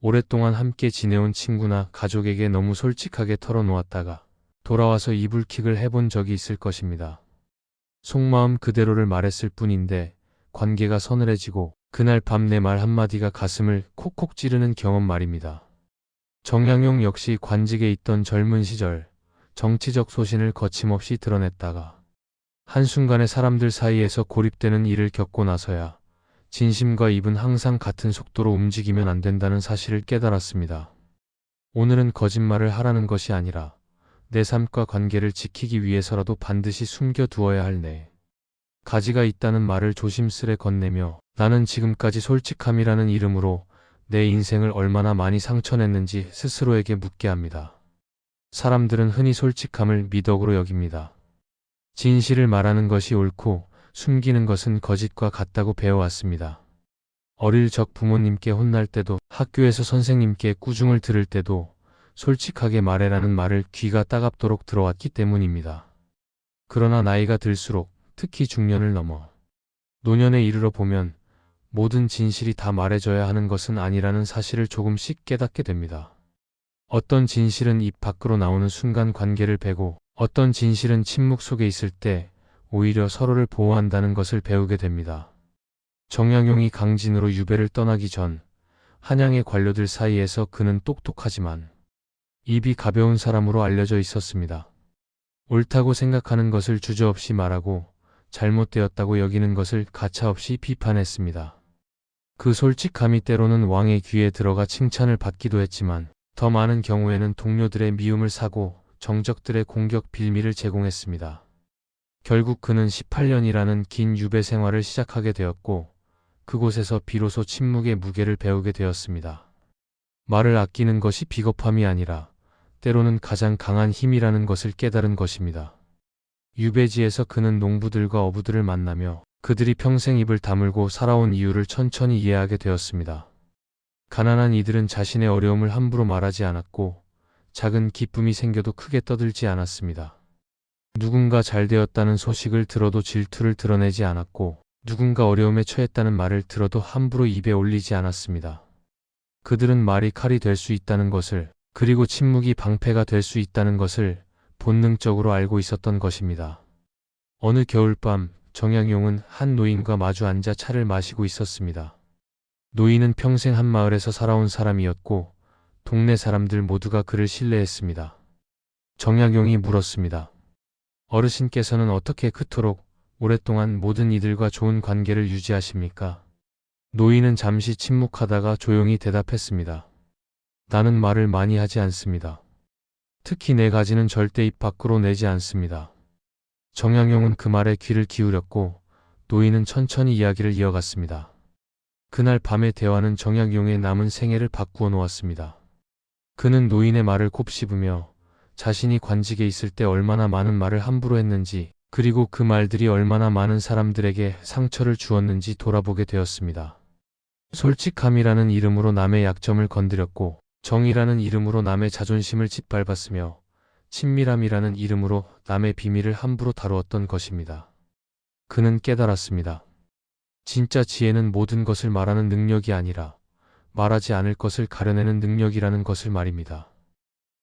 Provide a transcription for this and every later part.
오랫동안 함께 지내온 친구나 가족에게 너무 솔직하게 털어놓았다가 돌아와서 이불킥을 해본 적이 있을 것입니다. 속마음 그대로를 말했을 뿐인데 관계가 서늘해지고 그날 밤 내 말 한마디가 가슴을 콕콕 찌르는 경험 말입니다. 정양용 역시 관직에 있던 젊은 시절 정치적 소신을 거침없이 드러냈다가 한순간에 사람들 사이에서 고립되는 일을 겪고 나서야 진심과 입은 항상 같은 속도로 움직이면 안 된다는 사실을 깨달았습니다. 오늘은 거짓말을 하라는 것이 아니라 내 삶과 관계를 지키기 위해서라도 반드시 숨겨두어야 할 내 가지가 있다는 말을 조심스레 건네며 나는 지금까지 솔직함이라는 이름으로 내 인생을 얼마나 많이 상처냈는지 스스로에게 묻게 합니다. 사람들은 흔히 솔직함을 미덕으로 여깁니다. 진실을 말하는 것이 옳고 숨기는 것은 거짓과 같다고 배워왔습니다. 어릴 적 부모님께 혼날 때도 학교에서 선생님께 꾸중을 들을 때도 솔직하게 말해라는 말을 귀가 따갑도록 들어왔기 때문입니다. 그러나 나이가 들수록 특히 중년을 넘어 노년에 이르러 보면 모든 진실이 다 말해져야 하는 것은 아니라는 사실을 조금씩 깨닫게 됩니다. 어떤 진실은 입 밖으로 나오는 순간 관계를 베고 어떤 진실은 침묵 속에 있을 때 오히려 서로를 보호한다는 것을 배우게 됩니다. 정양용이 강진으로 유배를 떠나기 전 한양의 관료들 사이에서 그는 똑똑하지만 입이 가벼운 사람으로 알려져 있었습니다. 옳다고 생각하는 것을 주저없이 말하고 잘못되었다고 여기는 것을 가차없이 비판했습니다. 그 솔직함이 때로는 왕의 귀에 들어가 칭찬을 받기도 했지만 더 많은 경우에는 동료들의 미움을 사고 정적들의 공격 빌미를 제공했습니다. 결국 그는 18년이라는 긴 유배 생활을 시작하게 되었고 그곳에서 비로소 침묵의 무게를 배우게 되었습니다. 말을 아끼는 것이 비겁함이 아니라 때로는 가장 강한 힘이라는 것을 깨달은 것입니다. 유배지에서 그는 농부들과 어부들을 만나며 그들이 평생 입을 다물고 살아온 이유를 천천히 이해하게 되었습니다. 가난한 이들은 자신의 어려움을 함부로 말하지 않았고 작은 기쁨이 생겨도 크게 떠들지 않았습니다. 누군가 잘 되었다는 소식을 들어도 질투를 드러내지 않았고 누군가 어려움에 처했다는 말을 들어도 함부로 입에 올리지 않았습니다. 그들은 말이 칼이 될 수 있다는 것을 그리고 침묵이 방패가 될 수 있다는 것을 본능적으로 알고 있었던 것입니다. 어느 겨울밤 정양용은 한 노인과 마주 앉아 차를 마시고 있었습니다. 노인은 평생 한 마을에서 살아온 사람이었고 동네 사람들 모두가 그를 신뢰했습니다. 정양용이 물었습니다. 어르신께서는 어떻게 그토록 오랫동안 모든 이들과 좋은 관계를 유지하십니까? 노인은 잠시 침묵하다가 조용히 대답했습니다. 나는 말을 많이 하지 않습니다. 특히 내 가지는 절대 입 밖으로 내지 않습니다. 정양용은 그 말에 귀를 기울였고 노인은 천천히 이야기를 이어갔습니다. 그날 밤의 대화는 정양용의 남은 생애를 바꾸어 놓았습니다. 그는 노인의 말을 곱씹으며 자신이 관직에 있을 때 얼마나 많은 말을 함부로 했는지 그리고 그 말들이 얼마나 많은 사람들에게 상처를 주었는지 돌아보게 되었습니다. 솔직함이라는 이름으로 남의 약점을 건드렸고 정의라는 이름으로 남의 자존심을 짓밟았으며 친밀함이라는 이름으로 남의 비밀을 함부로 다루었던 것입니다. 그는 깨달았습니다. 진짜 지혜는 모든 것을 말하는 능력이 아니라 말하지 않을 것을 가려내는 능력이라는 것을 말입니다.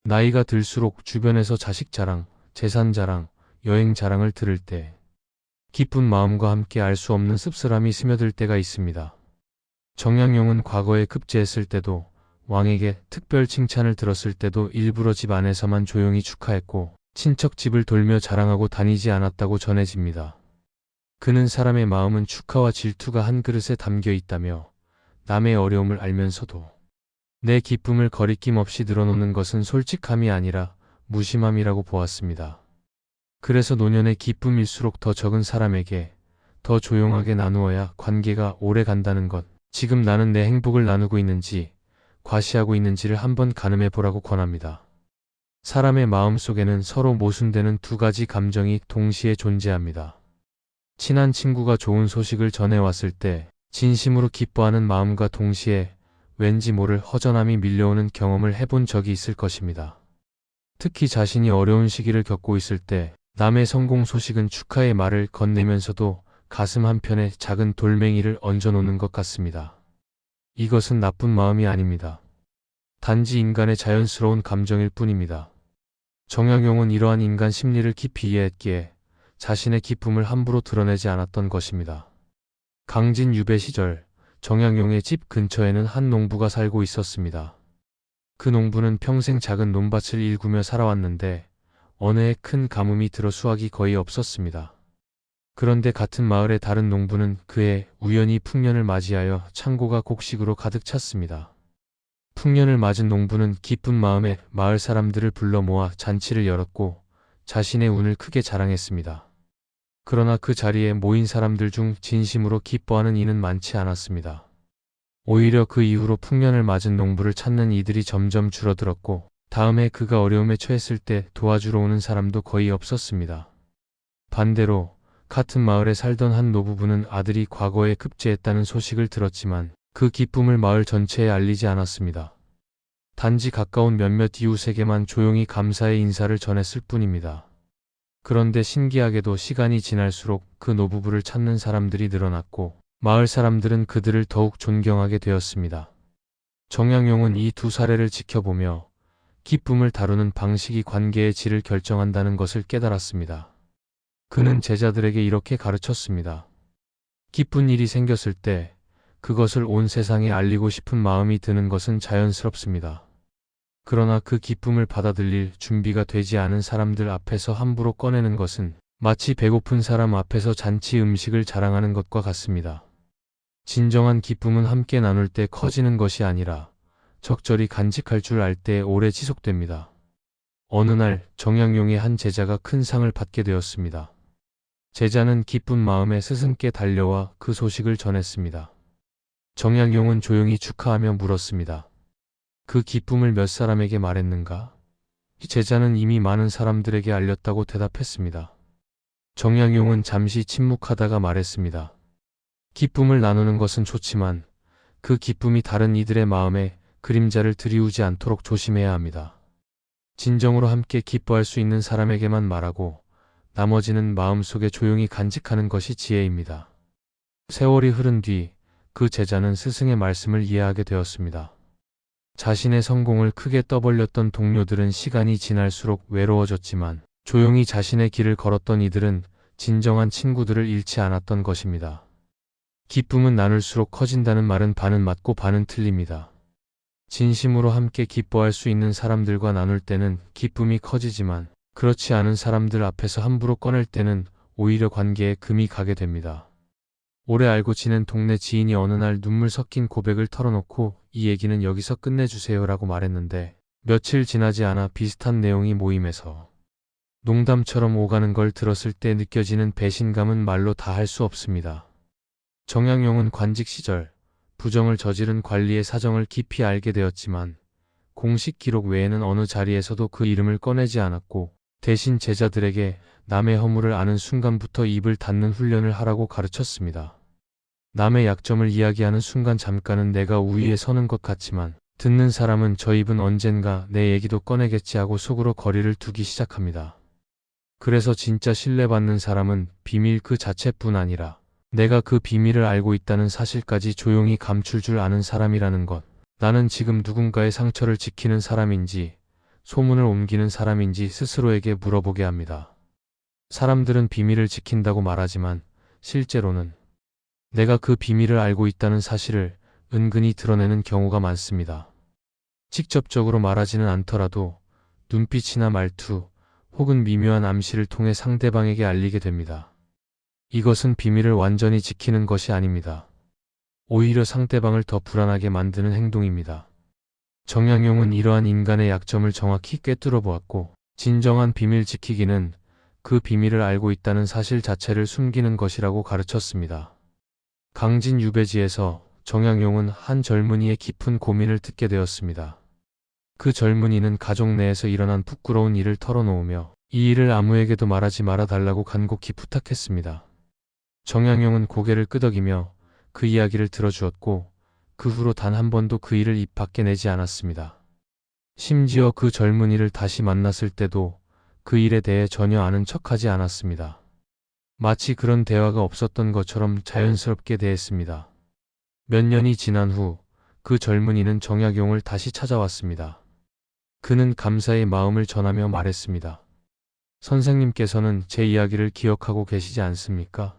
나이가 들수록 주변에서 자식 자랑, 재산 자랑, 여행 자랑을 들을 때 기쁜 마음과 함께 알 수 없는 씁쓸함이 스며들 때가 있습니다. 정양용은 과거에 급제했을 때도 왕에게 특별 칭찬을 들었을 때도 일부러 집 안에서만 조용히 축하했고 친척 집을 돌며 자랑하고 다니지 않았다고 전해집니다. 그는 사람의 마음은 축하와 질투가 한 그릇에 담겨 있다며 남의 어려움을 알면서도 내 기쁨을 거리낌 없이 늘어놓는 것은 솔직함이 아니라 무심함이라고 보았습니다. 그래서 노년의 기쁨일수록 더 적은 사람에게 더 조용하게 나누어야 관계가 오래 간다는 것, 지금 나는 내 행복을 나누고 있는지 과시하고 있는지를 한번 가늠해 보라고 권합니다. 사람의 마음 속에는 서로 모순되는 두 가지 감정이 동시에 존재합니다. 친한 친구가 좋은 소식을 전해왔을 때 진심으로 기뻐하는 마음과 동시에 왠지 모를 허전함이 밀려오는 경험을 해본 적이 있을 것입니다. 특히 자신이 어려운 시기를 겪고 있을 때 남의 성공 소식은 축하의 말을 건네면서도 가슴 한편에 작은 돌멩이를 얹어놓는 것 같습니다. 이것은 나쁜 마음이 아닙니다. 단지 인간의 자연스러운 감정일 뿐입니다. 정약용은 이러한 인간 심리를 깊이 이해했기에 자신의 기쁨을 함부로 드러내지 않았던 것입니다. 강진 유배 시절 정약용의 집 근처에는 한 농부가 살고 있었습니다. 그 농부는 평생 작은 논밭을 일구며 살아왔는데 어느 해 큰 가뭄이 들어 수확이 거의 없었습니다. 그런데 같은 마을의 다른 농부는 그해 우연히 풍년을 맞이하여 창고가 곡식으로 가득 찼습니다. 풍년을 맞은 농부는 기쁜 마음에 마을 사람들을 불러 모아 잔치를 열었고 자신의 운을 크게 자랑했습니다. 그러나 그 자리에 모인 사람들 중 진심으로 기뻐하는 이는 많지 않았습니다. 오히려 그 이후로 풍년을 맞은 농부를 찾는 이들이 점점 줄어들었고 다음에 그가 어려움에 처했을 때 도와주러 오는 사람도 거의 없었습니다. 반대로 같은 마을에 살던 한 노부부는 아들이 과거에 급제했다는 소식을 들었지만 그 기쁨을 마을 전체에 알리지 않았습니다. 단지 가까운 몇몇 이웃에게만 조용히 감사의 인사를 전했을 뿐입니다. 그런데 신기하게도 시간이 지날수록 그 노부부를 찾는 사람들이 늘어났고 마을 사람들은 그들을 더욱 존경하게 되었습니다. 정약용은 이 두 사례를 지켜보며 기쁨을 다루는 방식이 관계의 질을 결정한다는 것을 깨달았습니다. 그는 제자들에게 이렇게 가르쳤습니다. 기쁜 일이 생겼을 때 그것을 온 세상에 알리고 싶은 마음이 드는 것은 자연스럽습니다. 그러나 그 기쁨을 받아들일 준비가 되지 않은 사람들 앞에서 함부로 꺼내는 것은 마치 배고픈 사람 앞에서 잔치 음식을 자랑하는 것과 같습니다. 진정한 기쁨은 함께 나눌 때 커지는 것이 아니라 적절히 간직할 줄 알 때 오래 지속됩니다. 어느 날 정약용의 한 제자가 큰 상을 받게 되었습니다. 제자는 기쁜 마음에 스승께 달려와 그 소식을 전했습니다. 정약용은 조용히 축하하며 물었습니다. 그 기쁨을 몇 사람에게 말했는가? 제자는 이미 많은 사람들에게 알렸다고 대답했습니다. 정약용은 잠시 침묵하다가 말했습니다. 기쁨을 나누는 것은 좋지만 그 기쁨이 다른 이들의 마음에 그림자를 들이우지 않도록 조심해야 합니다. 진정으로 함께 기뻐할 수 있는 사람에게만 말하고 나머지는 마음속에 조용히 간직하는 것이 지혜입니다. 세월이 흐른 뒤 그 제자는 스승의 말씀을 이해하게 되었습니다. 자신의 성공을 크게 떠벌렸던 동료들은 시간이 지날수록 외로워졌지만 조용히 자신의 길을 걸었던 이들은 진정한 친구들을 잃지 않았던 것입니다. 기쁨은 나눌수록 커진다는 말은 반은 맞고 반은 틀립니다. 진심으로 함께 기뻐할 수 있는 사람들과 나눌 때는 기쁨이 커지지만 그렇지 않은 사람들 앞에서 함부로 꺼낼 때는 오히려 관계에 금이 가게 됩니다. 오래 알고 지낸 동네 지인이 어느 날 눈물 섞인 고백을 털어놓고 이 얘기는 여기서 끝내주세요라고 말했는데 며칠 지나지 않아 비슷한 내용이 모임에서 농담처럼 오가는 걸 들었을 때 느껴지는 배신감은 말로 다 할 수 없습니다. 정약용은 관직 시절 부정을 저지른 관리의 사정을 깊이 알게 되었지만 공식 기록 외에는 어느 자리에서도 그 이름을 꺼내지 않았고 대신 제자들에게 남의 허물을 아는 순간부터 입을 닫는 훈련을 하라고 가르쳤습니다. 남의 약점을 이야기하는 순간 잠깐은 내가 우위에 서는 것 같지만 듣는 사람은 저 입은 언젠가 내 얘기도 꺼내겠지 하고 속으로 거리를 두기 시작합니다. 그래서 진짜 신뢰받는 사람은 비밀 그 자체뿐 아니라 내가 그 비밀을 알고 있다는 사실까지 조용히 감출 줄 아는 사람이라는 것. 나는 지금 누군가의 상처를 지키는 사람인지 소문을 옮기는 사람인지 스스로에게 물어보게 합니다. 사람들은 비밀을 지킨다고 말하지만 실제로는 내가 그 비밀을 알고 있다는 사실을 은근히 드러내는 경우가 많습니다. 직접적으로 말하지는 않더라도 눈빛이나 말투 혹은 미묘한 암시를 통해 상대방에게 알리게 됩니다. 이것은 비밀을 완전히 지키는 것이 아닙니다. 오히려 상대방을 더 불안하게 만드는 행동입니다. 정약용은 이러한 인간의 약점을 정확히 꿰뚫어 보았고 진정한 비밀 지키기는 그 비밀을 알고 있다는 사실 자체를 숨기는 것이라고 가르쳤습니다. 강진 유배지에서 정약용은 한 젊은이의 깊은 고민을 듣게 되었습니다. 그 젊은이는 가족 내에서 일어난 부끄러운 일을 털어놓으며 이 일을 아무에게도 말하지 말아 달라고 간곡히 부탁했습니다. 정약용은 고개를 끄덕이며 그 이야기를 들어주었고 그 후로 단 한 번도 그 일을 입 밖에 내지 않았습니다. 심지어 그 젊은이를 다시 만났을 때도 그 일에 대해 전혀 아는 척하지 않았습니다. 마치 그런 대화가 없었던 것처럼 자연스럽게 대했습니다. 몇 년이 지난 후 그 젊은이는 정약용을 다시 찾아왔습니다. 그는 감사의 마음을 전하며 말했습니다. 선생님께서는 제 이야기를 기억하고 계시지 않습니까?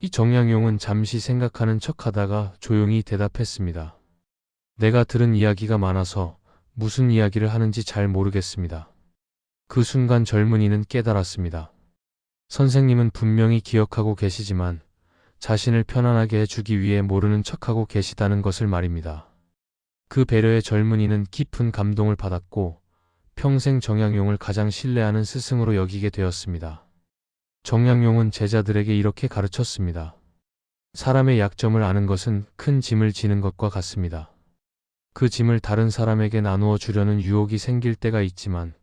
이 정약용은 잠시 생각하는 척하다가 조용히 대답했습니다. 내가 들은 이야기가 많아서 무슨 이야기를 하는지 잘 모르겠습니다. 그 순간 젊은이는 깨달았습니다. 선생님은 분명히 기억하고 계시지만 자신을 편안하게 해주기 위해 모르는 척하고 계시다는 것을 말입니다. 그 배려에 젊은이는 깊은 감동을 받았고 평생 정약용을 가장 신뢰하는 스승으로 여기게 되었습니다. 정약용은 제자들에게 이렇게 가르쳤습니다. 사람의 약점을 아는 것은 큰 짐을 지는 것과 같습니다. 그 짐을 다른 사람에게 나누어 주려는 유혹이 생길 때가 있지만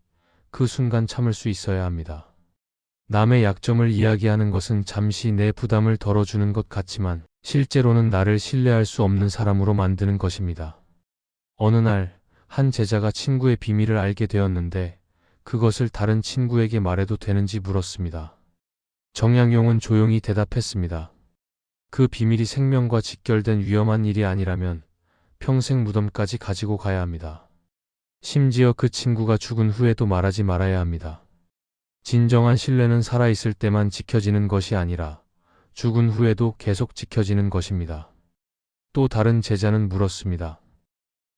그 순간 참을 수 있어야 합니다. 남의 약점을 이야기하는 것은 잠시 내 부담을 덜어주는 것 같지만 실제로는 나를 신뢰할 수 없는 사람으로 만드는 것입니다. 어느 날 한 제자가 친구의 비밀을 알게 되었는데 그것을 다른 친구에게 말해도 되는지 물었습니다. 정약용은 조용히 대답했습니다. 그 비밀이 생명과 직결된 위험한 일이 아니라면 평생 무덤까지 가지고 가야 합니다. 심지어 그 친구가 죽은 후에도 말하지 말아야 합니다. 진정한 신뢰는 살아있을 때만 지켜지는 것이 아니라 죽은 후에도 계속 지켜지는 것입니다. 또 다른 제자는 물었습니다.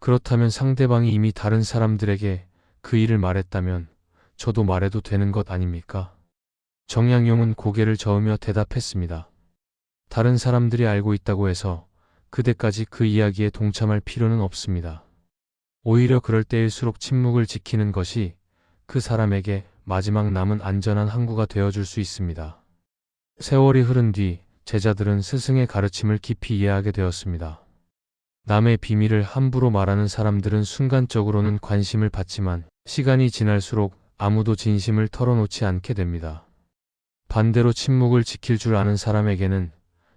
그렇다면 상대방이 이미 다른 사람들에게 그 일을 말했다면 저도 말해도 되는 것 아닙니까? 정약용은 고개를 저으며 대답했습니다. 다른 사람들이 알고 있다고 해서 그대까지 그 이야기에 동참할 필요는 없습니다. 오히려 그럴 때일수록 침묵을 지키는 것이 그 사람에게 마지막 남은 안전한 항구가 되어줄 수 있습니다. 세월이 흐른 뒤 제자들은 스승의 가르침을 깊이 이해하게 되었습니다. 남의 비밀을 함부로 말하는 사람들은 순간적으로는 관심을 받지만 시간이 지날수록 아무도 진심을 털어놓지 않게 됩니다. 반대로 침묵을 지킬 줄 아는 사람에게는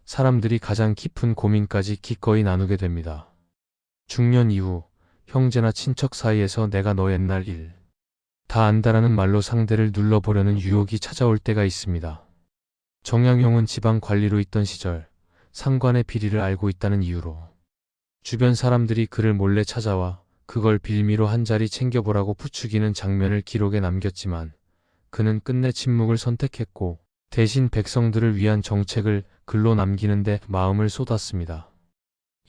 사람들이 가장 깊은 고민까지 기꺼이 나누게 됩니다. 중년 이후 형제나 친척 사이에서 내가 너 옛날 일 다 안다라는 말로 상대를 눌러보려는 유혹이 찾아올 때가 있습니다. 정약용은 지방 관리로 있던 시절 상관의 비리를 알고 있다는 이유로 주변 사람들이 그를 몰래 찾아와 그걸 빌미로 한 자리 챙겨보라고 부추기는 장면을 기록에 남겼지만 그는 끝내 침묵을 선택했고 대신 백성들을 위한 정책을 글로 남기는데 마음을 쏟았습니다.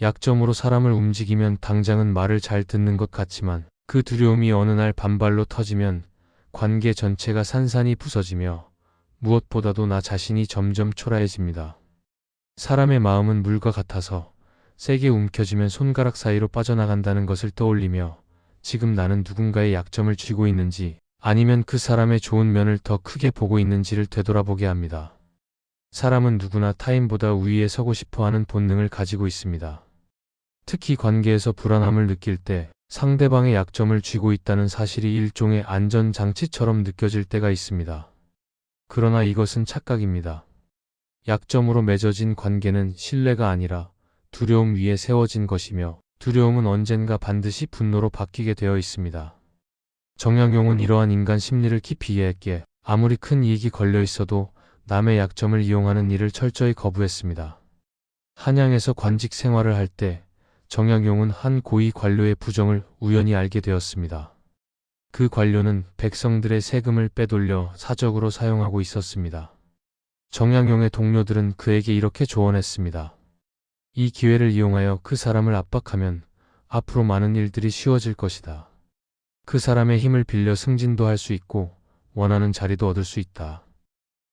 약점으로 사람을 움직이면 당장은 말을 잘 듣는 것 같지만 그 두려움이 어느 날 반발로 터지면 관계 전체가 산산이 부서지며 무엇보다도 나 자신이 점점 초라해집니다. 사람의 마음은 물과 같아서 세게 움켜쥐면 손가락 사이로 빠져나간다는 것을 떠올리며 지금 나는 누군가의 약점을 쥐고 있는지 아니면 그 사람의 좋은 면을 더 크게 보고 있는지를 되돌아보게 합니다. 사람은 누구나 타인보다 우위에 서고 싶어하는 본능을 가지고 있습니다. 특히 관계에서 불안함을 느낄 때 상대방의 약점을 쥐고 있다는 사실이 일종의 안전장치처럼 느껴질 때가 있습니다. 그러나 이것은 착각입니다. 약점으로 맺어진 관계는 신뢰가 아니라 두려움 위에 세워진 것이며 두려움은 언젠가 반드시 분노로 바뀌게 되어 있습니다. 정약용은 이러한 인간 심리를 깊이 이해했기에 아무리 큰 이익이 걸려 있어도 남의 약점을 이용하는 일을 철저히 거부했습니다. 한양에서 관직 생활을 할 때 정약용은 한 고위 관료의 부정을 우연히 알게 되었습니다. 그 관료는 백성들의 세금을 빼돌려 사적으로 사용하고 있었습니다. 정약용의 동료들은 그에게 이렇게 조언했습니다. 이 기회를 이용하여 그 사람을 압박하면 앞으로 많은 일들이 쉬워질 것이다. 그 사람의 힘을 빌려 승진도 할 수 있고 원하는 자리도 얻을 수 있다.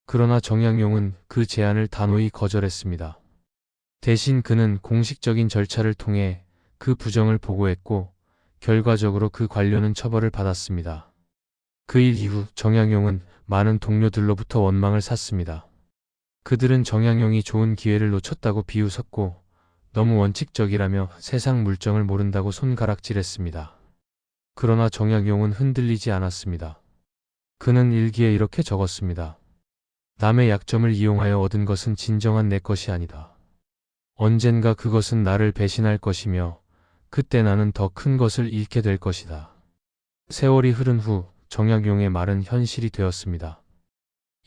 그러나 정약용은 그 제안을 단호히 거절했습니다. 대신 그는 공식적인 절차를 통해 그 부정을 보고했고 결과적으로 그 관료는 처벌을 받았습니다. 그 일 이후 정약용은 많은 동료들로부터 원망을 샀습니다. 그들은 정약용이 좋은 기회를 놓쳤다고 비웃었고 너무 원칙적이라며 세상 물정을 모른다고 손가락질했습니다. 그러나 정약용은 흔들리지 않았습니다. 그는 일기에 이렇게 적었습니다. 남의 약점을 이용하여 얻은 것은 진정한 내 것이 아니다. 언젠가 그것은 나를 배신할 것이며 그때 나는 더 큰 것을 잃게 될 것이다. 세월이 흐른 후 정약용의 말은 현실이 되었습니다.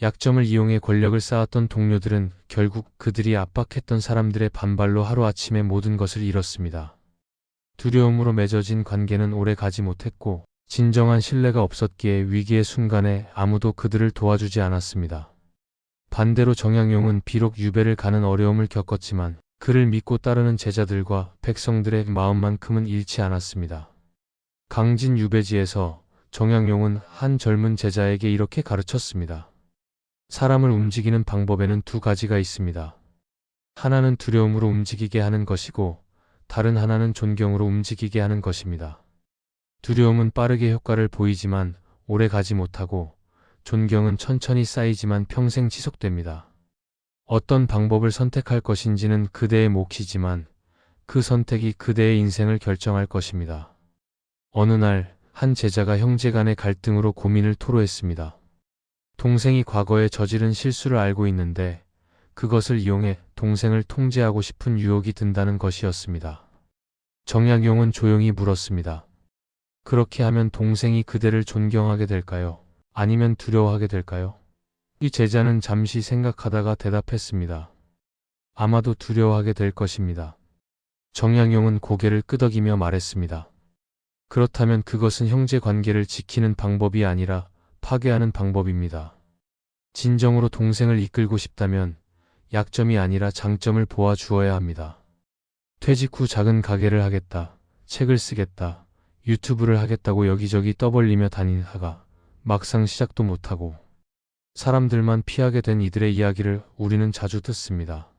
약점을 이용해 권력을 쌓았던 동료들은 결국 그들이 압박했던 사람들의 반발로 하루아침에 모든 것을 잃었습니다. 두려움으로 맺어진 관계는 오래 가지 못했고 진정한 신뢰가 없었기에 위기의 순간에 아무도 그들을 도와주지 않았습니다. 반대로 정약용은 비록 유배를 가는 어려움을 겪었지만 그를 믿고 따르는 제자들과 백성들의 마음만큼은 잃지 않았습니다. 강진 유배지에서 정약용은 한 젊은 제자에게 이렇게 가르쳤습니다. 사람을 움직이는 방법에는 두 가지가 있습니다. 하나는 두려움으로 움직이게 하는 것이고 다른 하나는 존경으로 움직이게 하는 것입니다. 두려움은 빠르게 효과를 보이지만 오래 가지 못하고 존경은 천천히 쌓이지만 평생 지속됩니다. 어떤 방법을 선택할 것인지는 그대의 몫이지만 그 선택이 그대의 인생을 결정할 것입니다. 어느 날 한 제자가 형제 간의 갈등으로 고민을 토로했습니다. 동생이 과거에 저지른 실수를 알고 있는데 그것을 이용해 동생을 통제하고 싶은 유혹이 든다는 것이었습니다. 정약용은 조용히 물었습니다. 그렇게 하면 동생이 그대를 존경하게 될까요? 아니면 두려워하게 될까요? 이 제자는 잠시 생각하다가 대답했습니다. 아마도 두려워하게 될 것입니다. 정약용은 고개를 끄덕이며 말했습니다. 그렇다면 그것은 형제 관계를 지키는 방법이 아니라 파괴하는 방법입니다. 진정으로 동생을 이끌고 싶다면 약점이 아니라 장점을 보아 주어야 합니다. 퇴직 후 작은 가게를 하겠다, 책을 쓰겠다, 유튜브를 하겠다고 여기저기 떠벌리며 다니다가 막상 시작도 못하고 사람들만 피하게 된 이들의 이야기를 우리는 자주 듣습니다.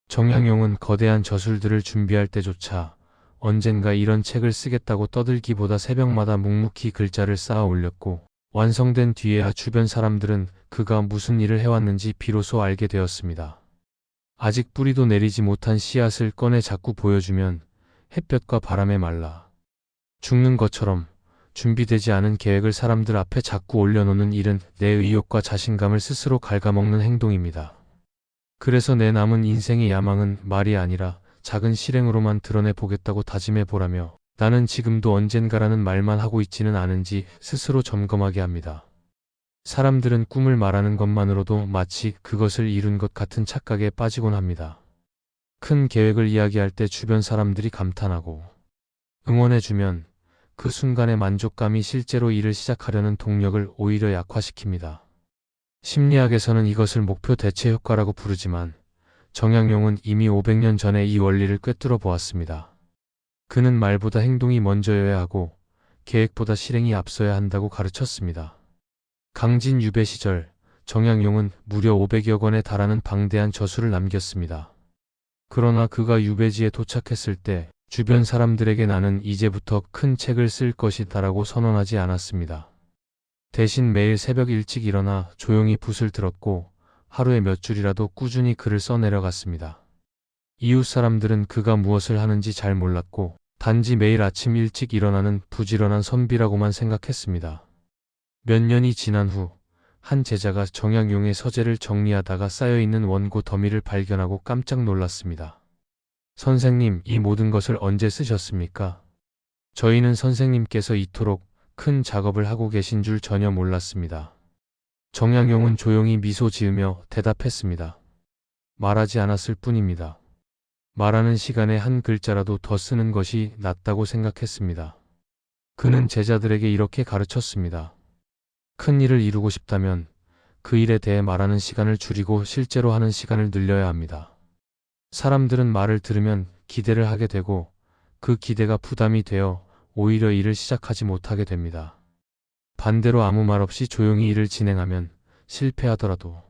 정약용은 거대한 저술들을 준비할 때조차 언젠가 이런 책을 쓰겠다고 떠들기보다 새벽마다 묵묵히 글자를 쌓아 올렸고 완성된 뒤에야 주변 사람들은 그가 무슨 일을 해왔는지 비로소 알게 되었습니다. 아직 뿌리도 내리지 못한 씨앗을 꺼내 자꾸 보여주면 햇볕과 바람에 말라 죽는 것처럼 준비되지 않은 계획을 사람들 앞에 자꾸 올려놓는 일은 내 의욕과 자신감을 스스로 갉아먹는 행동입니다. 그래서 내 남은 인생의 야망은 말이 아니라 작은 실행으로만 드러내 보겠다고 다짐해 보라며 나는 지금도 언젠가라는 말만 하고 있지는 않은지 스스로 점검하게 합니다. 사람들은 꿈을 말하는 것만으로도 마치 그것을 이룬 것 같은 착각에 빠지곤 합니다. 큰 계획을 이야기할 때 주변 사람들이 감탄하고 응원해주면 그 순간의 만족감이 실제로 일을 시작하려는 동력을 오히려 약화시킵니다. 심리학에서는 이것을 목표 대체 효과라고 부르지만 정약용은 이미 500년 전에 이 원리를 꿰뚫어 보았습니다. 그는 말보다 행동이 먼저여야 하고 계획보다 실행이 앞서야 한다고 가르쳤습니다. 강진 유배 시절 정약용은 무려 500여 권에 달하는 방대한 저술을 남겼습니다. 그러나 그가 유배지에 도착했을 때 주변 사람들에게 나는 이제부터 큰 책을 쓸 것이다라고 선언하지 않았습니다. 대신 매일 새벽 일찍 일어나 조용히 붓을 들었고 하루에 몇 줄이라도 꾸준히 글을 써내려갔습니다. 이웃 사람들은 그가 무엇을 하는지 잘 몰랐고 단지 매일 아침 일찍 일어나는 부지런한 선비라고만 생각했습니다. 몇 년이 지난 후 한 제자가 정약용의 서재를 정리하다가 쌓여있는 원고 더미를 발견하고 깜짝 놀랐습니다. 선생님, 이 모든 것을 언제 쓰셨습니까? 저희는 선생님께서 이토록 큰 작업을 하고 계신 줄 전혀 몰랐습니다. 정약용은 조용히 미소 지으며 대답했습니다. 말하지 않았을 뿐입니다. 말하는 시간에 한 글자라도 더 쓰는 것이 낫다고 생각했습니다. 그는 제자들에게 이렇게 가르쳤습니다. 큰 일을 이루고 싶다면 그 일에 대해 말하는 시간을 줄이고 실제로 하는 시간을 늘려야 합니다. 사람들은 말을 들으면 기대를 하게 되고 그 기대가 부담이 되어 오히려 일을 시작하지 못하게 됩니다. 반대로 아무 말 없이 조용히 일을 진행하면 실패하더라도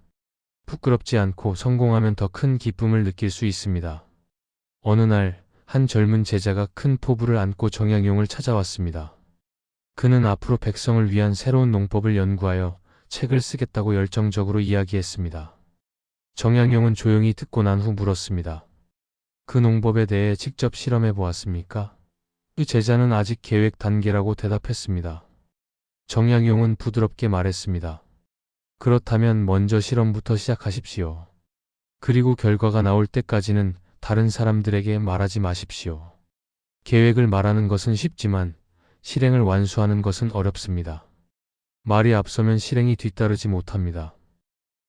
부끄럽지 않고 성공하면 더 큰 기쁨을 느낄 수 있습니다. 어느 날 한 젊은 제자가 큰 포부를 안고 정약용을 찾아왔습니다. 그는 앞으로 백성을 위한 새로운 농법을 연구하여 책을 쓰겠다고 열정적으로 이야기했습니다. 정약용은 조용히 듣고 난 후 물었습니다. 그 농법에 대해 직접 실험해 보았습니까? 그 제자는 아직 계획 단계라고 대답했습니다. 정약용은 부드럽게 말했습니다. 그렇다면 먼저 실험부터 시작하십시오. 그리고 결과가 나올 때까지는 다른 사람들에게 말하지 마십시오. 계획을 말하는 것은 쉽지만 실행을 완수하는 것은 어렵습니다. 말이 앞서면 실행이 뒤따르지 못합니다.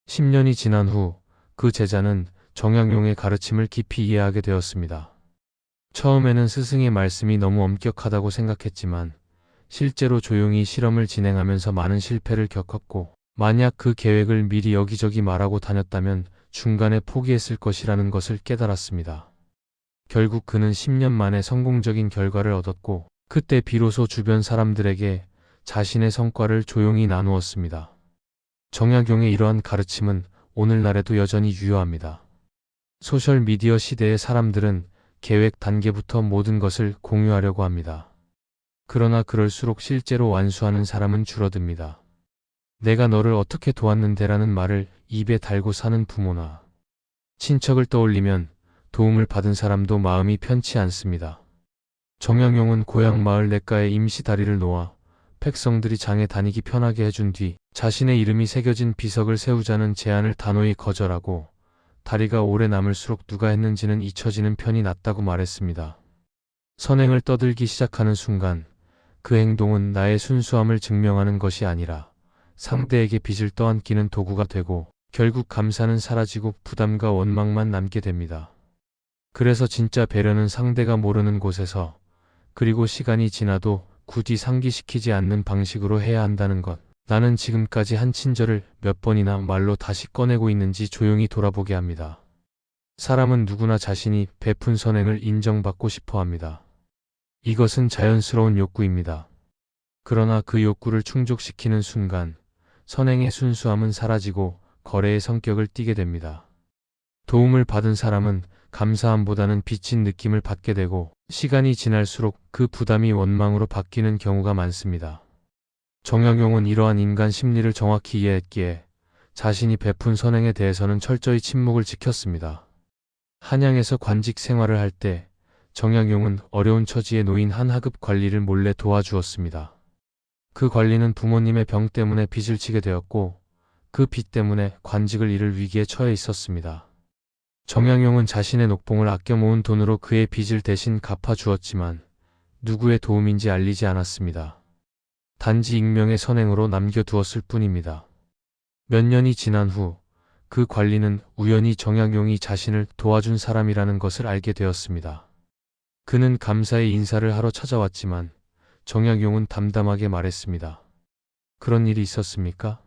10년이 지난 후 그 제자는 정약용의 가르침을 깊이 이해하게 되었습니다. 처음에는 스승의 말씀이 너무 엄격하다고 생각했지만 실제로 조용히 실험을 진행하면서 많은 실패를 겪었고, 만약 그 계획을 미리 여기저기 말하고 다녔다면 중간에 포기했을 것이라는 것을 깨달았습니다. 결국 그는 10년 만에 성공적인 결과를 얻었고, 그때 비로소 주변 사람들에게 자신의 성과를 조용히 나누었습니다. 정약용의 이러한 가르침은 오늘날에도 여전히 유효합니다. 소셜미디어 시대의 사람들은 계획 단계부터 모든 것을 공유하려고 합니다. 그러나 그럴수록 실제로 완수하는 사람은 줄어듭니다. 내가 너를 어떻게 도왔는데라는 말을 입에 달고 사는 부모나 친척을 떠올리면 도움을 받은 사람도 마음이 편치 않습니다. 정약용은 고향 마을 냇가에 임시 다리를 놓아 백성들이 장에 다니기 편하게 해준 뒤 자신의 이름이 새겨진 비석을 세우자는 제안을 단호히 거절하고, 다리가 오래 남을수록 누가 했는지는 잊혀지는 편이 낫다고 말했습니다. 선행을 떠들기 시작하는 순간 그 행동은 나의 순수함을 증명하는 것이 아니라 상대에게 빚을 떠안기는 도구가 되고, 결국 감사는 사라지고 부담과 원망만 남게 됩니다. 그래서 진짜 배려는 상대가 모르는 곳에서, 그리고 시간이 지나도 굳이 상기시키지 않는 방식으로 해야 한다는 것. 나는 지금까지 한 친절을 몇 번이나 말로 다시 꺼내고 있는지 조용히 돌아보게 합니다. 사람은 누구나 자신이 베푼 선행을 인정받고 싶어 합니다. 이것은 자연스러운 욕구입니다. 그러나 그 욕구를 충족시키는 순간 선행의 순수함은 사라지고 거래의 성격을 띠게 됩니다. 도움을 받은 사람은 감사함보다는 빚진 느낌을 받게 되고, 시간이 지날수록 그 부담이 원망으로 바뀌는 경우가 많습니다. 정약용은 이러한 인간 심리를 정확히 이해했기에 자신이 베푼 선행에 대해서는 철저히 침묵을 지켰습니다. 한양에서 관직 생활을 할 때 정약용은 어려운 처지에 놓인 한 하급 관리를 몰래 도와주었습니다. 그 관리는 부모님의 병 때문에 빚을 지게 되었고, 그 빚 때문에 관직을 잃을 위기에 처해 있었습니다. 정약용은 자신의 녹봉을 아껴 모은 돈으로 그의 빚을 대신 갚아주었지만 누구의 도움인지 알리지 않았습니다. 단지 익명의 선행으로 남겨두었을 뿐입니다. 몇 년이 지난 후 그 관리는 우연히 정약용이 자신을 도와준 사람이라는 것을 알게 되었습니다. 그는 감사의 인사를 하러 찾아왔지만 정약용은 담담하게 말했습니다. 그런 일이 있었습니까?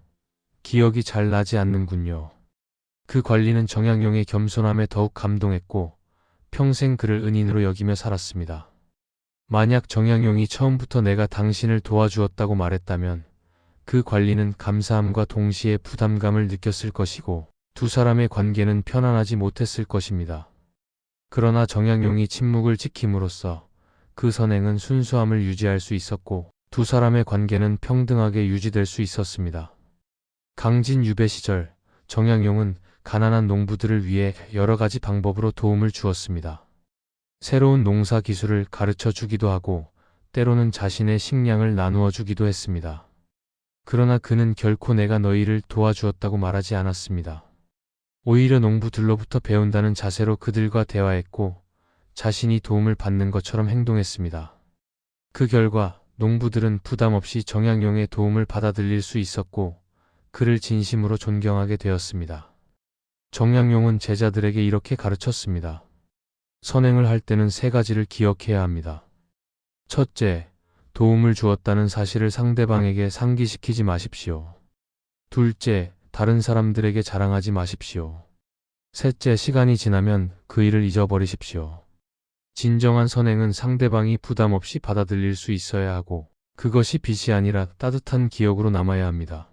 기억이 잘 나지 않는군요. 그 관리는 정약용의 겸손함에 더욱 감동했고 평생 그를 은인으로 여기며 살았습니다. 만약 정약용이 처음부터 내가 당신을 도와주었다고 말했다면 그 관리는 감사함과 동시에 부담감을 느꼈을 것이고 두 사람의 관계는 편안하지 못했을 것입니다. 그러나 정약용이 침묵을 지킴으로써 그 선행은 순수함을 유지할 수 있었고 두 사람의 관계는 평등하게 유지될 수 있었습니다. 강진 유배 시절 정약용은 가난한 농부들을 위해 여러 가지 방법으로 도움을 주었습니다. 새로운 농사 기술을 가르쳐 주기도 하고 때로는 자신의 식량을 나누어 주기도 했습니다. 그러나 그는 결코 내가 너희를 도와주었다고 말하지 않았습니다. 오히려 농부들로부터 배운다는 자세로 그들과 대화했고 자신이 도움을 받는 것처럼 행동했습니다. 그 결과 농부들은 부담 없이 정약용의 도움을 받아들일 수 있었고 그를 진심으로 존경하게 되었습니다. 정약용은 제자들에게 이렇게 가르쳤습니다. 선행을 할 때는 세 가지를 기억해야 합니다. 첫째, 도움을 주었다는 사실을 상대방에게 상기시키지 마십시오. 둘째, 다른 사람들에게 자랑하지 마십시오. 셋째, 시간이 지나면 그 일을 잊어버리십시오. 진정한 선행은 상대방이 부담 없이 받아들일 수 있어야 하고 그것이 빚이 아니라 따뜻한 기억으로 남아야 합니다.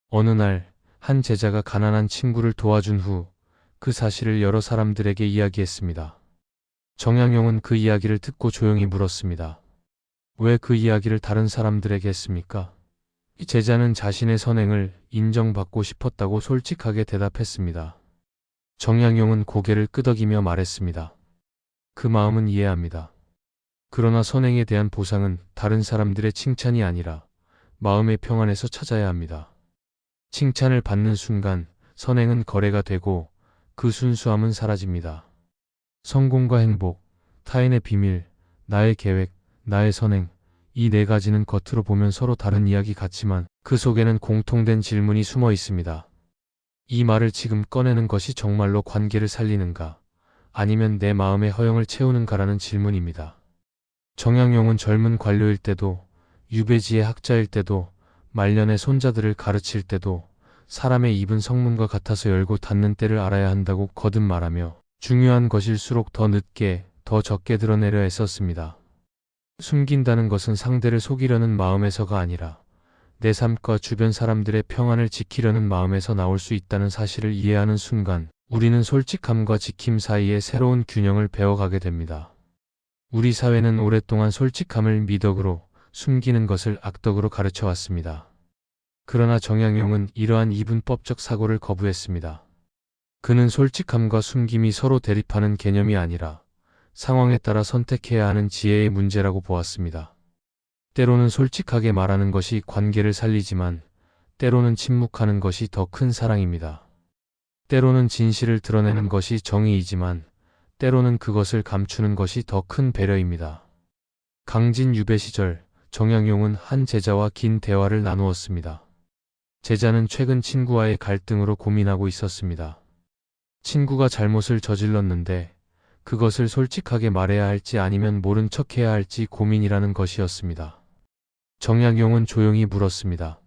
어느 날 한 제자가 가난한 친구를 도와준 후 그 사실을 여러 사람들에게 이야기했습니다. 정약용은 그 이야기를 듣고 조용히 물었습니다. 왜 그 이야기를 다른 사람들에게 했습니까? 이 제자는 자신의 선행을 인정받고 싶었다고 솔직하게 대답했습니다. 정약용은 고개를 끄덕이며 말했습니다. 그 마음은 이해합니다. 그러나 선행에 대한 보상은 다른 사람들의 칭찬이 아니라 마음의 평안에서 찾아야 합니다. 칭찬을 받는 순간 선행은 거래가 되고 그 순수함은 사라집니다. 성공과 행복, 타인의 비밀, 나의 계획, 나의 선행, 이 네 가지는 겉으로 보면 서로 다른 이야기 같지만 그 속에는 공통된 질문이 숨어 있습니다. 이 말을 지금 꺼내는 것이 정말로 관계를 살리는가? 아니면 내 마음의 허영을 채우는가라는 질문입니다. 정약용은 젊은 관료일 때도, 유배지의 학자일 때도, 말년의 손자들을 가르칠 때도 사람의 입은 성문과 같아서 열고 닫는 때를 알아야 한다고 거듭 말하며 중요한 것일수록 더 늦게, 더 적게 드러내려 애썼습니다. 숨긴다는 것은 상대를 속이려는 마음에서가 아니라 내 삶과 주변 사람들의 평안을 지키려는 마음에서 나올 수 있다는 사실을 이해하는 순간 우리는 솔직함과 지킴 사이의 새로운 균형을 배워가게 됩니다. 우리 사회는 오랫동안 솔직함을 미덕으로, 숨기는 것을 악덕으로 가르쳐 왔습니다. 그러나 정약용은 이러한 이분법적 사고를 거부했습니다. 그는 솔직함과 숨김이 서로 대립하는 개념이 아니라 상황에 따라 선택해야 하는 지혜의 문제라고 보았습니다. 때로는 솔직하게 말하는 것이 관계를 살리지만 때로는 침묵하는 것이 더 큰 사랑입니다. 때로는 진실을 드러내는 것이 정의이지만 때로는 그것을 감추는 것이 더 큰 배려입니다. 강진 유배 시절 정약용은 한 제자와 긴 대화를 나누었습니다. 제자는 최근 친구와의 갈등으로 고민하고 있었습니다. 친구가 잘못을 저질렀는데 그것을 솔직하게 말해야 할지 아니면 모른 척해야 할지 고민이라는 것이었습니다. 정약용은 조용히 물었습니다.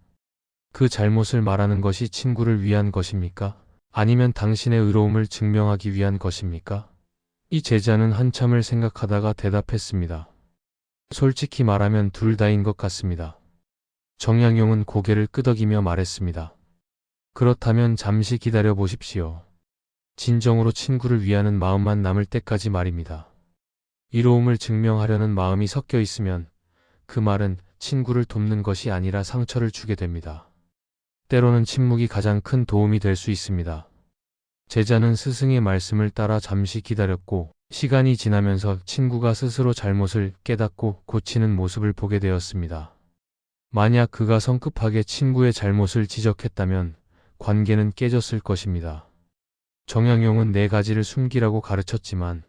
그 잘못을 말하는 것이 친구를 위한 것입니까? 아니면 당신의 의로움을 증명하기 위한 것입니까? 이 제자는 한참을 생각하다가 대답했습니다. 솔직히 말하면 둘 다인 것 같습니다. 정약용은 고개를 끄덕이며 말했습니다. 그렇다면 잠시 기다려 보십시오. 진정으로 친구를 위하는 마음만 남을 때까지 말입니다. 이로움을 증명하려는 마음이 섞여 있으면 그 말은 친구를 돕는 것이 아니라 상처를 주게 됩니다. 때로는 침묵이 가장 큰 도움이 될 수 있습니다. 제자는 스승의 말씀을 따라 잠시 기다렸고 시간이 지나면서 친구가 스스로 잘못을 깨닫고 고치는 모습을 보게 되었습니다. 만약 그가 성급하게 친구의 잘못을 지적했다면 관계는 깨졌을 것입니다. 정약용은 네 가지를 숨기라고 가르쳤지만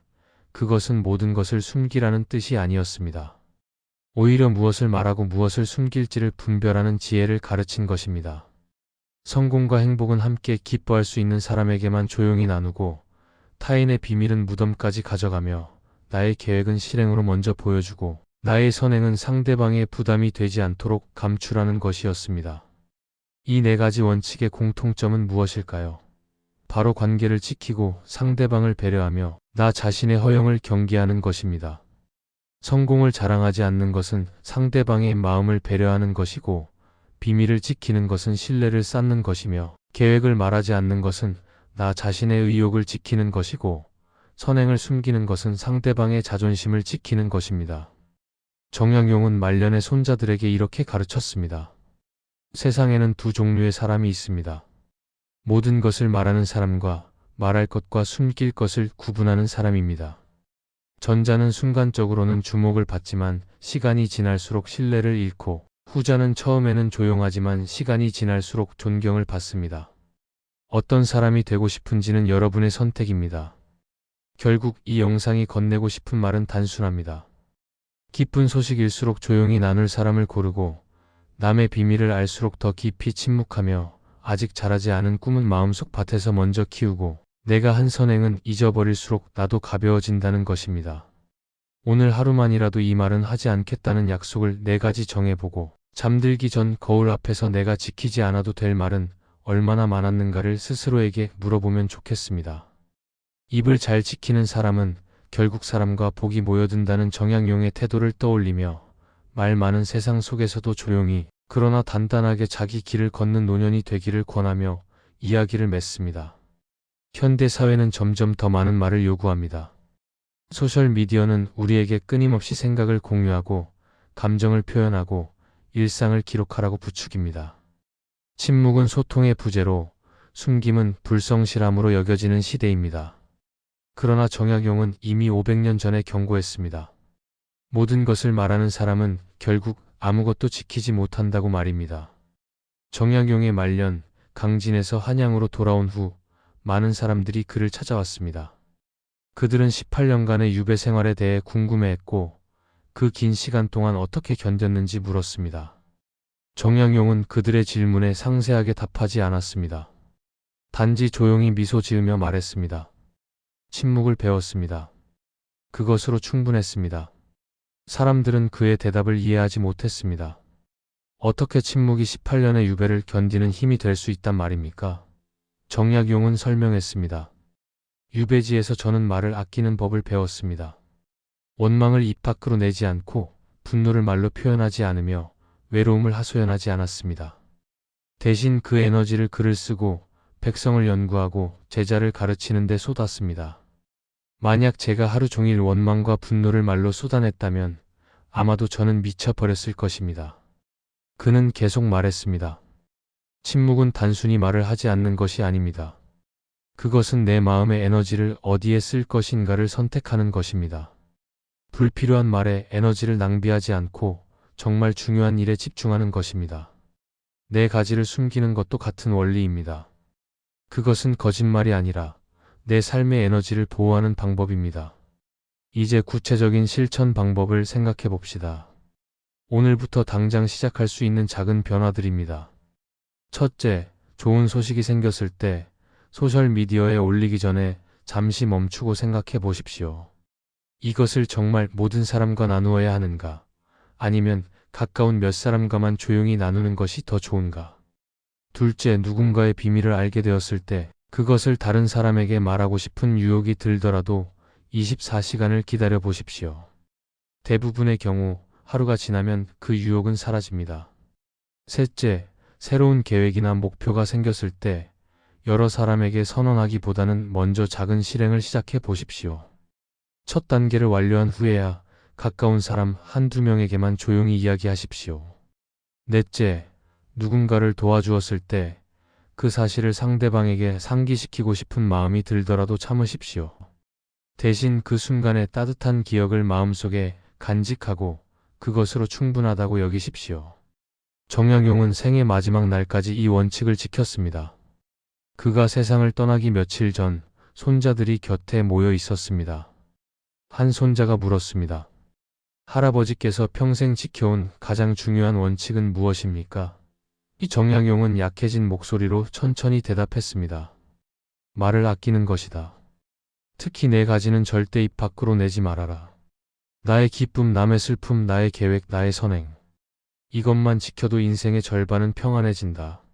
그것은 모든 것을 숨기라는 뜻이 아니었습니다. 오히려 무엇을 말하고 무엇을 숨길지를 분별하는 지혜를 가르친 것입니다. 성공과 행복은 함께 기뻐할 수 있는 사람에게만 조용히 나누고 타인의 비밀은 무덤까지 가져가며 나의 계획은 실행으로 먼저 보여주고 나의 선행은 상대방의 부담이 되지 않도록 감추라는 것이었습니다. 이 네 가지 원칙의 공통점은 무엇일까요? 바로 관계를 지키고 상대방을 배려하며 나 자신의 허영을 경계하는 것입니다. 성공을 자랑하지 않는 것은 상대방의 마음을 배려하는 것이고 비밀을 지키는 것은 신뢰를 쌓는 것이며 계획을 말하지 않는 것은 나 자신의 의욕을 지키는 것이고 선행을 숨기는 것은 상대방의 자존심을 지키는 것입니다. 정약용은 말년의 손자들에게 이렇게 가르쳤습니다. 세상에는 두 종류의 사람이 있습니다. 모든 것을 말하는 사람과 말할 것과 숨길 것을 구분하는 사람입니다. 전자는 순간적으로는 주목을 받지만 시간이 지날수록 신뢰를 잃고 후자는 처음에는 조용하지만 시간이 지날수록 존경을 받습니다. 어떤 사람이 되고 싶은지는 여러분의 선택입니다. 결국 이 영상이 건네고 싶은 말은 단순합니다. 기쁜 소식일수록 조용히 나눌 사람을 고르고 남의 비밀을 알수록 더 깊이 침묵하며 아직 자라지 않은 꿈은 마음속 밭에서 먼저 키우고 내가 한 선행은 잊어버릴수록 나도 가벼워진다는 것입니다. 오늘 하루만이라도 이 말은 하지 않겠다는 약속을 네 가지 정해보고 잠들기 전 거울 앞에서 내가 지키지 않아도 될 말은 얼마나 많았는가를 스스로에게 물어보면 좋겠습니다. 입을 잘 지키는 사람은 결국 사람과 복이 모여든다는 정약용의 태도를 떠올리며 말 많은 세상 속에서도 조용히 그러나 단단하게 자기 길을 걷는 노년이 되기를 권하며 이야기를 맺습니다. 현대 사회는 점점 더 많은 말을 요구합니다. 소셜미디어는 우리에게 끊임없이 생각을 공유하고 감정을 표현하고 일상을 기록하라고 부추깁니다. 침묵은 소통의 부재로 숨김은 불성실함으로 여겨지는 시대입니다. 그러나 정약용은 이미 500년 전에 경고했습니다. 모든 것을 말하는 사람은 결국 아무것도 지키지 못한다고 말입니다. 정약용의 말년, 강진에서 한양으로 돌아온 후 많은 사람들이 그를 찾아왔습니다. 그들은 18년간의 유배 생활에 대해 궁금해했고 그 긴 시간 동안 어떻게 견뎠는지 물었습니다. 정약용은 그들의 질문에 상세하게 답하지 않았습니다. 단지 조용히 미소 지으며 말했습니다. 침묵을 배웠습니다. 그것으로 충분했습니다. 사람들은 그의 대답을 이해하지 못했습니다. 어떻게 침묵이 18년의 유배를 견디는 힘이 될 수 있단 말입니까? 정약용은 설명했습니다. 유배지에서 저는 말을 아끼는 법을 배웠습니다. 원망을 입 밖으로 내지 않고 분노를 말로 표현하지 않으며 외로움을 하소연하지 않았습니다. 대신 그 에너지를 글을 쓰고 백성을 연구하고 제자를 가르치는 데 쏟았습니다. 만약 제가 하루 종일 원망과 분노를 말로 쏟아냈다면 아마도 저는 미쳐버렸을 것입니다. 그는 계속 말했습니다. 침묵은 단순히 말을 하지 않는 것이 아닙니다. 그것은 내 마음의 에너지를 어디에 쓸 것인가를 선택하는 것입니다. 불필요한 말에 에너지를 낭비하지 않고 정말 중요한 일에 집중하는 것입니다. 내 가지를 숨기는 것도 같은 원리입니다. 그것은 거짓말이 아니라 내 삶의 에너지를 보호하는 방법입니다. 이제 구체적인 실천 방법을 생각해 봅시다. 오늘부터 당장 시작할 수 있는 작은 변화들입니다. 첫째, 좋은 소식이 생겼을 때 소셜미디어에 올리기 전에 잠시 멈추고 생각해 보십시오. 이것을 정말 모든 사람과 나누어야 하는가? 아니면 가까운 몇 사람과만 조용히 나누는 것이 더 좋은가? 둘째, 누군가의 비밀을 알게 되었을 때 그것을 다른 사람에게 말하고 싶은 유혹이 들더라도 24시간을 기다려 보십시오. 대부분의 경우 하루가 지나면 그 유혹은 사라집니다. 셋째, 새로운 계획이나 목표가 생겼을 때 여러 사람에게 선언하기보다는 먼저 작은 실행을 시작해 보십시오. 첫 단계를 완료한 후에야 가까운 사람 한두 명에게만 조용히 이야기하십시오. 넷째, 누군가를 도와주었을 때 그 사실을 상대방에게 상기시키고 싶은 마음이 들더라도 참으십시오. 대신 그 순간의 따뜻한 기억을 마음속에 간직하고 그것으로 충분하다고 여기십시오. 정약용은 생애 마지막 날까지 이 원칙을 지켰습니다. 그가 세상을 떠나기 며칠 전 손자들이 곁에 모여 있었습니다. 한 손자가 물었습니다. 할아버지께서 평생 지켜온 가장 중요한 원칙은 무엇입니까? 이 정약용은 약해진 목소리로 천천히 대답했습니다. 말을 아끼는 것이다. 특히 내 가지는 절대 입 밖으로 내지 말아라. 나의 기쁨, 남의 슬픔, 나의 계획, 나의 선행. 이것만 지켜도 인생의 절반은 평안해진다.